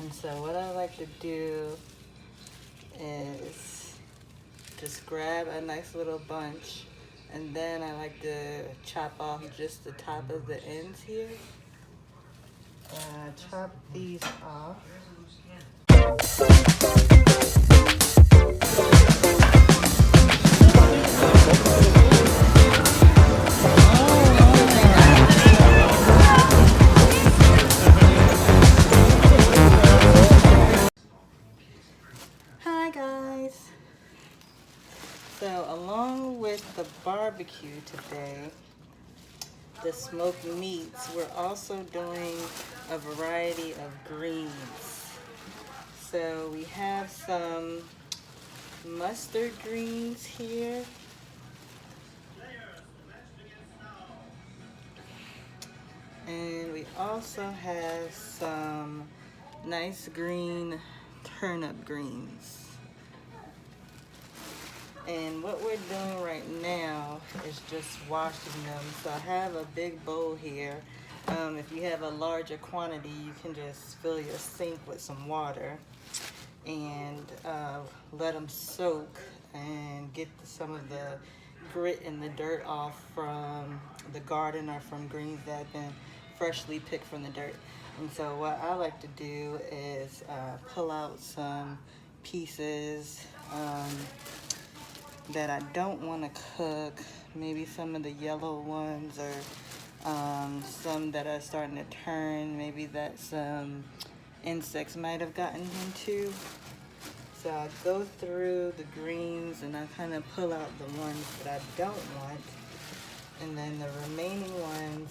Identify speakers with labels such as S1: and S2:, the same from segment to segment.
S1: And so what I like to do is just grab a nice little bunch, and then I like to chop off just the top of the ends here. Chop these off. Hi guys! So along with the barbecue today, the smoked meats, we're also doing a variety of greens. So we have some mustard greens here. And we also have some nice green turnip greens. And what we're doing right now is just washing them. So I have a big bowl here. If you have a larger quantity, you can just fill your sink with some water and let them soak and get some of the grit and the dirt off from the garden or from greens that have been freshly picked from the dirt. And so what I like to do is pull out some pieces that I don't want to cook, maybe some of the yellow ones, or some that are starting to turn, maybe that some insects might have gotten into. So I go through the greens and I kind of pull out the ones that I don't want, and then the remaining ones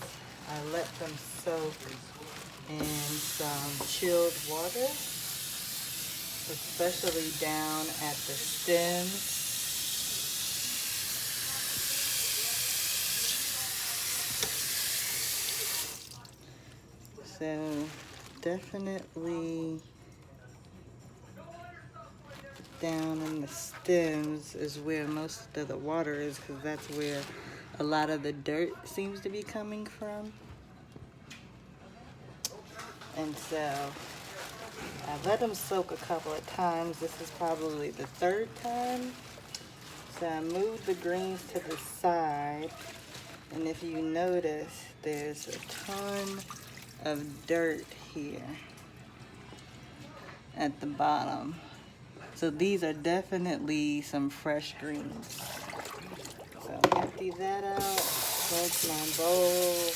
S1: I let them soak in some chilled water, especially down at the stems. So definitely down in the stems is where most of the water is, because that's where a lot of the dirt seems to be coming from. And so I let them soak a couple of times. This is probably the third time. So I moved the greens to the side, and if you notice, there's a ton of dirt here at the bottom. So these are definitely some fresh greens. So empty that out, rinse my bowl.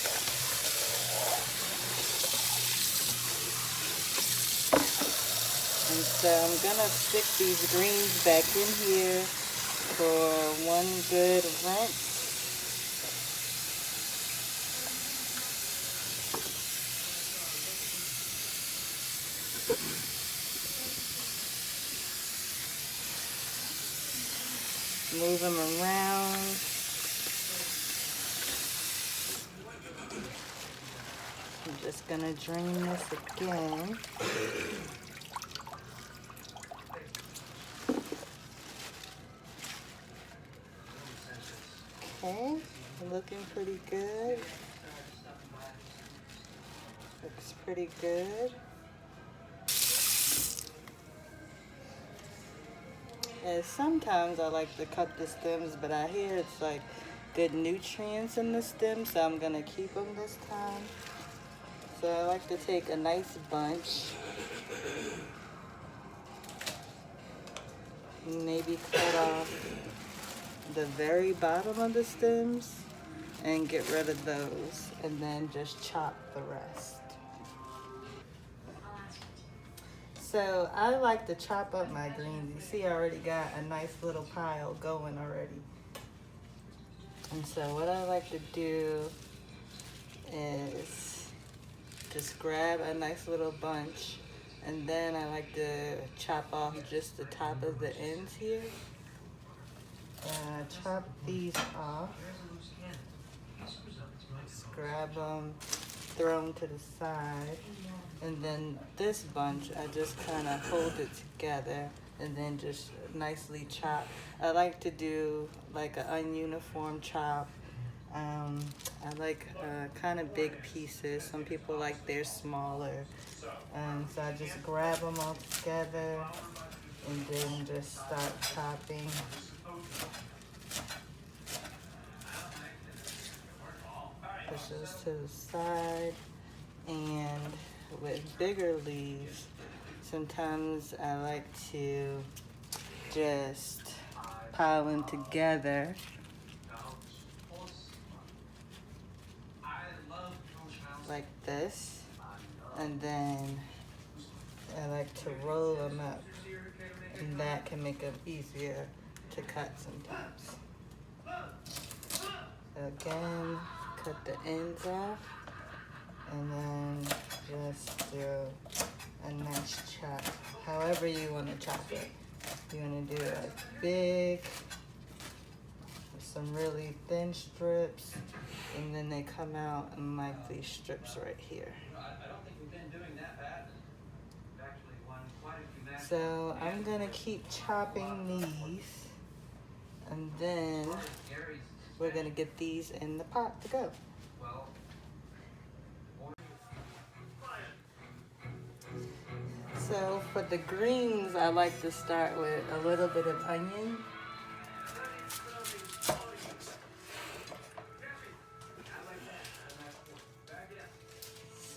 S1: And so I'm gonna stick these greens back in here for one good rinse. Move them around. I'm just gonna drain this again. Okay, looking pretty good. Looks pretty good. And sometimes I like to cut the stems, but I hear it's like good nutrients in the stems, so I'm gonna keep them this time. So I like to take a nice bunch, maybe cut off the very bottom of the stems and get rid of those, and then just chop the rest. So I like to chop up my greens. You see I already got a nice little pile going already. And so what I like to do is just grab a nice little bunch, and then I like to chop off just the top of the ends here. Chop these off. Just grab them, throw them to the side. And then this bunch, I just kind of hold it together and then just nicely chop. I like to do like an ununiform chop I like kind of big pieces. Some people like theirs smaller. So I just grab them all together and then just start chopping. Push those to the side. And with bigger leaves, sometimes I like to just pile them together. Like this. And then I like to roll them up. And that can make them easier to cut sometimes. Again, cut the ends off. And then just do a nice chop. However you want to chop it. You want to do it big, with some really thin strips, and then they come out in like these strips right here.
S2: I don't think we've been doing that bad. We've actually won quite a few matches.
S1: So I'm gonna keep chopping these, and then we're gonna get these in the pot to go. So for the greens, I like to start with a little bit of onion.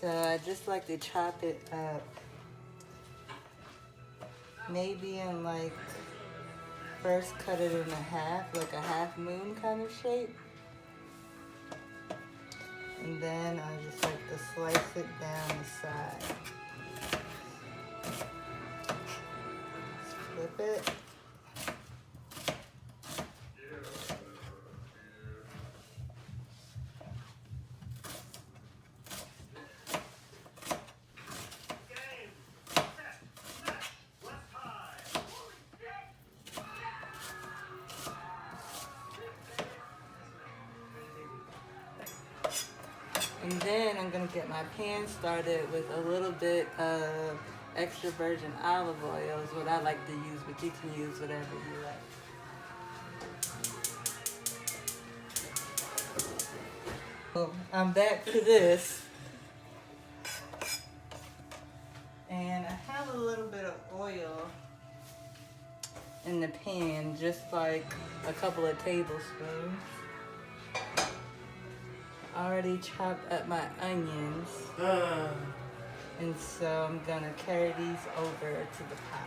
S1: So I just like to chop it up, maybe in like, first cut it in a half, like a half moon kind of shape. And then I just like to slice it down the side. Flip it. And then I'm gonna get my pan started with a little bit of extra virgin olive oil is what I like to use, but you can use whatever you like. So I'm back to this. And I have a little bit of oil in the pan, just like a couple of tablespoons. I already chopped up my onions. And so I'm gonna carry these over to the pot.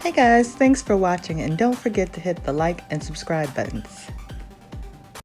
S1: Hey guys, thanks for watching and don't forget to hit the like and subscribe buttons.